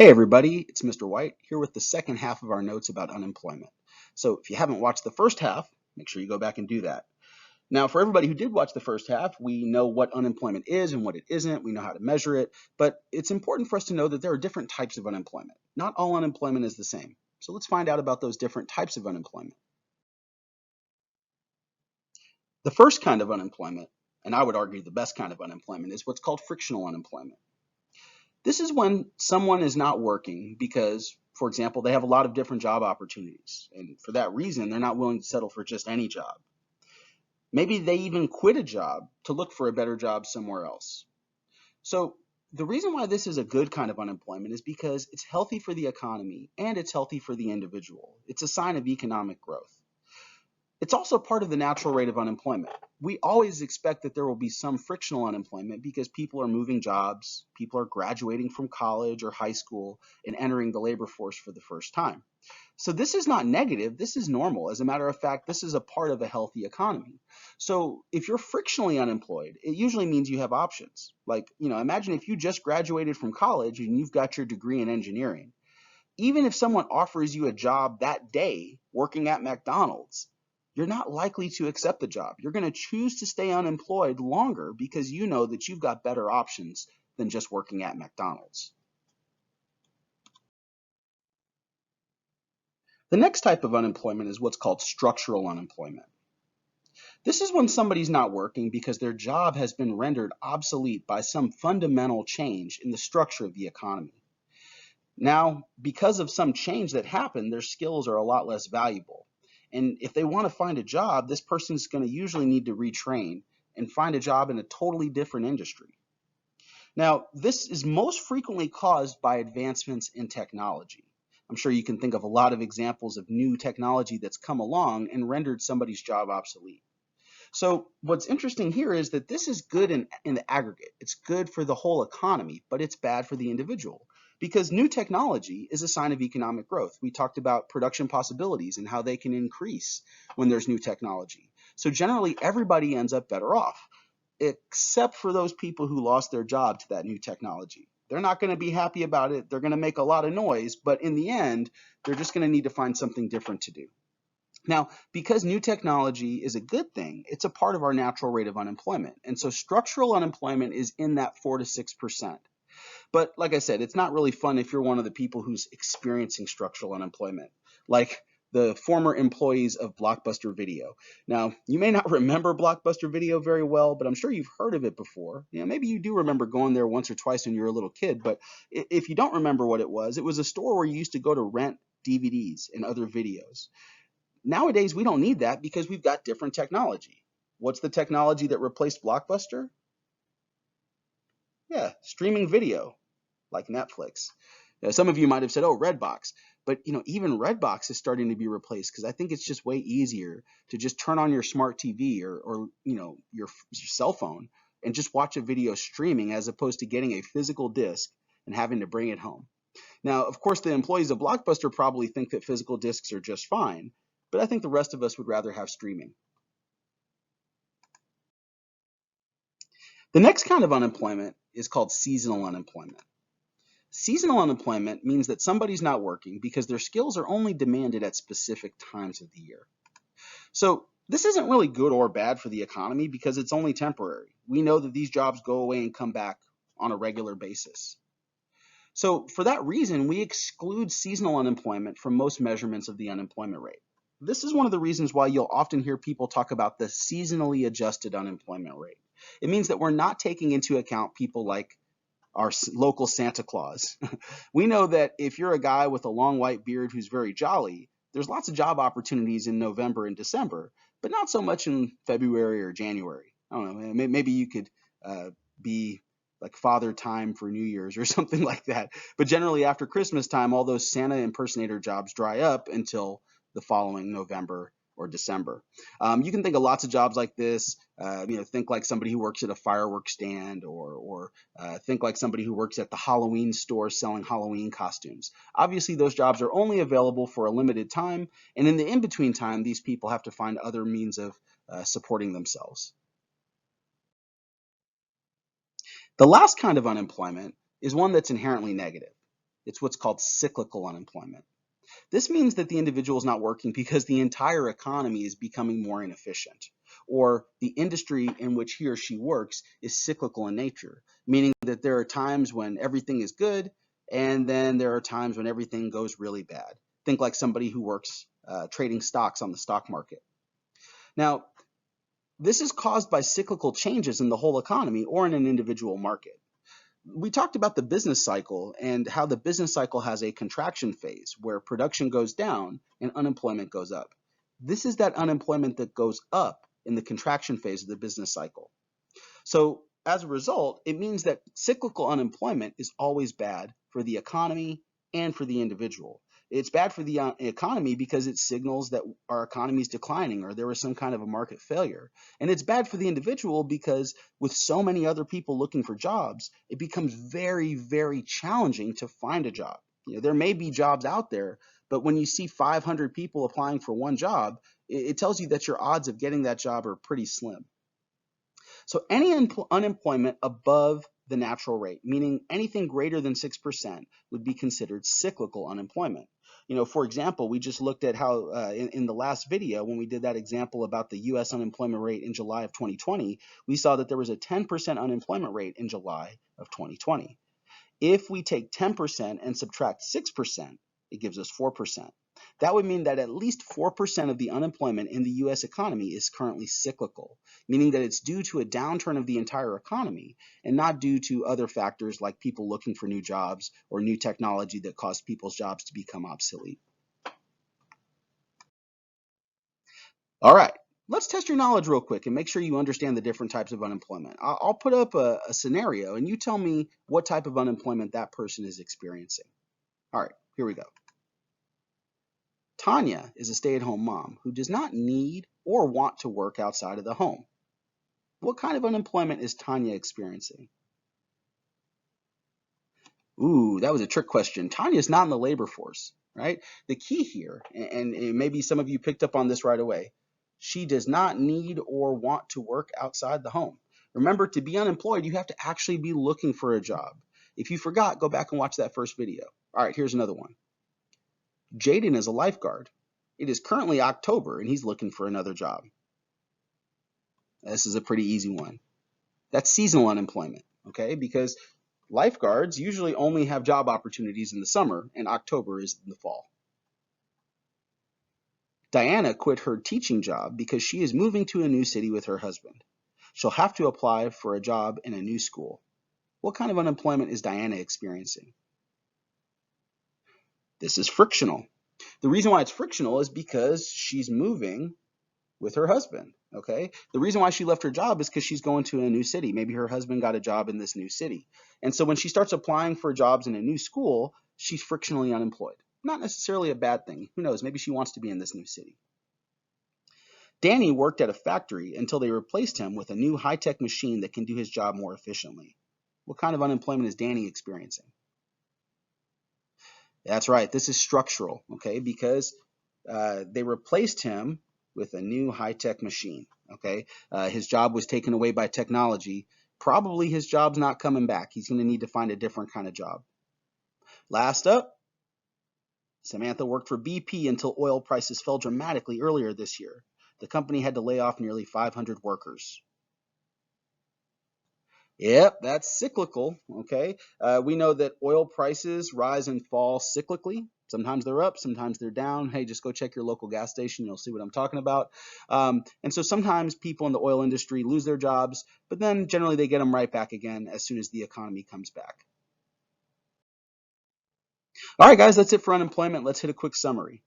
Hey everybody, it's Mr. White here with the second half of our notes about unemployment. So if you haven't watched the first half, make sure you go back and do that. Now, for everybody who did watch the first half, we know what unemployment is and what it isn't. We know how to measure it, but it's important for us to know that there are different types of unemployment. Not all unemployment is the same. So let's find out about those different types of unemployment. The first kind of unemployment, and I would argue the best kind of unemployment, is what's called frictional unemployment. This is when someone is not working because, for example, they have a lot of different job opportunities. And for that reason, they're not willing to settle for just any job. Maybe they even quit a job to look for a better job somewhere else. So the reason why this is a good kind of unemployment is because it's healthy for the economy and it's healthy for the individual. It's a sign of economic growth. It's also part of the natural rate of unemployment. We always expect that there will be some frictional unemployment because people are moving jobs, people are graduating from college or high school and entering the labor force for the first time. So this is not negative, this is normal. As a matter of fact, this is a part of a healthy economy. So if you're frictionally unemployed, it usually means you have options. Like, imagine if you just graduated from college and you've got your degree in engineering. Even if someone offers you a job that day working at McDonald's, you're not likely to accept the job. You're going to choose to stay unemployed longer because you know that you've got better options than just working at McDonald's. The next type of unemployment is what's called structural unemployment. This is when somebody's not working because their job has been rendered obsolete by some fundamental change in the structure of the economy. Now, because of some change that happened, their skills are a lot less valuable. And if they want to find a job, this person's going to usually need to retrain and find a job in a totally different industry. Now, this is most frequently caused by advancements in technology. I'm sure you can think of a lot of examples of new technology that's come along and rendered somebody's job obsolete. So what's interesting here is that this is good in the aggregate. It's good for the whole economy, but it's bad for the individual because new technology is a sign of economic growth. We talked about production possibilities and how they can increase when there's new technology. So generally, everybody ends up better off, except for those people who lost their job to that new technology. They're not going to be happy about it. They're going to make a lot of noise, but in the end, they're just going to need to find something different to do. Now, because new technology is a good thing, it's a part of our natural rate of unemployment. And so structural unemployment is in that 4 to 6%. But like I said, it's not really fun if you're one of the people who's experiencing structural unemployment, like the former employees of Blockbuster Video. Now, you may not remember Blockbuster Video very well, but I'm sure you've heard of it before. Maybe you do remember going there once or twice when you were a little kid, but if you don't remember what it was a store where you used to go to rent DVDs and other videos. Nowadays, we don't need that because we've got different technology. What's the technology that replaced Blockbuster? Yeah, streaming video like Netflix. Some of you might have said, oh, Redbox. But even Redbox is starting to be replaced because I think it's just way easier to just turn on your smart TV or your cell phone and just watch a video streaming as opposed to getting a physical disc and having to bring it home. Now, of course, the employees of Blockbuster probably think that physical discs are just fine, but I think the rest of us would rather have streaming. The next kind of unemployment is called seasonal unemployment. Seasonal unemployment means that somebody's not working because their skills are only demanded at specific times of the year. So this isn't really good or bad for the economy because it's only temporary. We know that these jobs go away and come back on a regular basis. So for that reason, we exclude seasonal unemployment from most measurements of the unemployment rate. This is one of the reasons why you'll often hear people talk about the seasonally adjusted unemployment rate. It means that we're not taking into account people like our local Santa Claus. We know that if you're a guy with a long white beard who's very jolly, there's lots of job opportunities in November and December, but not so much in February or January. I don't know, maybe you could be like Father Time for New Year's or something like that. But generally after Christmas time, all those Santa impersonator jobs dry up until the following November or December. You can think of lots of jobs like this. Think like somebody who works at a fireworks stand or think like somebody who works at the Halloween store selling Halloween costumes. Obviously, those jobs are only available for a limited time. And in the in-between time, these people have to find other means of supporting themselves. The last kind of unemployment is one that's inherently negative. It's what's called cyclical unemployment. This means that the individual is not working because the entire economy is becoming more inefficient, or the industry in which he or she works is cyclical in nature, meaning that there are times when everything is good, and then there are times when everything goes really bad. Think like somebody who works trading stocks on the stock market. Now, this is caused by cyclical changes in the whole economy or in an individual market. We talked about the business cycle and how the business cycle has a contraction phase where production goes down and unemployment goes up. This is that unemployment that goes up in the contraction phase of the business cycle. So as a result, it means that cyclical unemployment is always bad for the economy and for the individual. It's bad for the economy because it signals that our economy is declining or there was some kind of a market failure. And it's bad for the individual because with so many other people looking for jobs, it becomes very, very challenging to find a job. There may be jobs out there, but when you see 500 people applying for one job, it tells you that your odds of getting that job are pretty slim. So any unemployment above the natural rate, meaning anything greater than 6%, would be considered cyclical unemployment. For example, we just looked at how in the last video, when we did that example about the U.S. unemployment rate in July of 2020, we saw that there was a 10% unemployment rate in July of 2020. If we take 10% and subtract 6%, it gives us 4%. That would mean that at least 4% of the unemployment in the U.S. economy is currently cyclical, meaning that it's due to a downturn of the entire economy and not due to other factors like people looking for new jobs or new technology that cause people's jobs to become obsolete. All right, let's test your knowledge real quick and make sure you understand the different types of unemployment. I'll put up a scenario and you tell me what type of unemployment that person is experiencing. All right, here we go. Tanya is a stay-at-home mom who does not need or want to work outside of the home. What kind of unemployment is Tanya experiencing? Ooh, that was a trick question. Tanya is not in the labor force, right? The key here, and maybe some of you picked up on this right away, she does not need or want to work outside the home. Remember, to be unemployed, you have to actually be looking for a job. If you forgot, go back and watch that first video. All right, here's another one. Jaden is a lifeguard. It is currently October and he's looking for another job. This is a pretty easy one. That's seasonal unemployment, okay? Because lifeguards usually only have job opportunities in the summer and October is in the fall. Diana quit her teaching job because she is moving to a new city with her husband. She'll have to apply for a job in a new school. What kind of unemployment is Diana experiencing? This is frictional. The reason why it's frictional is because she's moving with her husband, okay? The reason why she left her job is because she's going to a new city. Maybe her husband got a job in this new city. And so when she starts applying for jobs in a new school, she's frictionally unemployed. Not necessarily a bad thing. Who knows? Maybe she wants to be in this new city. Danny worked at a factory until they replaced him with a new high-tech machine that can do his job more efficiently. What kind of unemployment is Danny experiencing? That's right. This is structural, okay, because they replaced him with a new high-tech machine, okay? His job was taken away by technology. Probably his job's not coming back. He's going to need to find a different kind of job. Last up, Samantha worked for BP until oil prices fell dramatically earlier this year. The company had to lay off nearly 500 workers. Yep, that's cyclical, okay? We know that oil prices rise and fall cyclically. Sometimes they're up, sometimes they're down. Hey, just go check your local gas station. You'll see what I'm talking about. And so sometimes people in the oil industry lose their jobs, but then generally they get them right back again as soon as the economy comes back. All right, guys, that's it for unemployment. Let's hit a quick summary.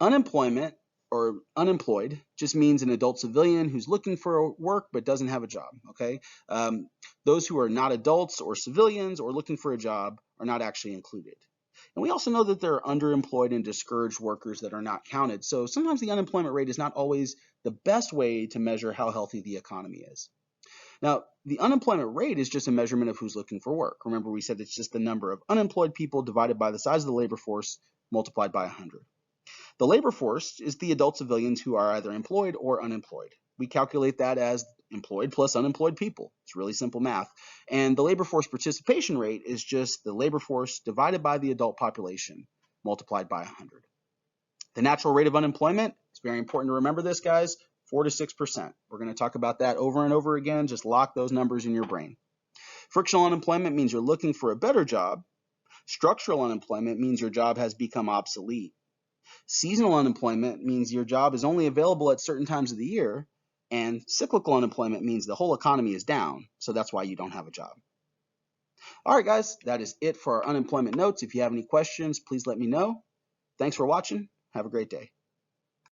Unemployment or unemployed just means an adult civilian who's looking for work but doesn't have a job, okay? Those who are not adults or civilians or looking for a job are not actually included. And we also know that there are underemployed and discouraged workers that are not counted. So sometimes the unemployment rate is not always the best way to measure how healthy the economy is. Now, the unemployment rate is just a measurement of who's looking for work. Remember, we said it's just the number of unemployed people divided by the size of the labor force multiplied by 100. The labor force is the adult civilians who are either employed or unemployed. We calculate that as employed plus unemployed people. It's really simple math. And the labor force participation rate is just the labor force divided by the adult population multiplied by 100. The natural rate of unemployment, it's very important to remember this, guys, 4 to 6%. We're going to talk about that over and over again. Just lock those numbers in your brain. Frictional unemployment means you're looking for a better job. Structural unemployment means your job has become obsolete. Seasonal unemployment means your job is only available at certain times of the year. And cyclical unemployment means the whole economy is down, so that's why you don't have a job. All right, guys, that is it for our unemployment notes. If you have any questions, please let me know. Thanks for watching. Have a great day.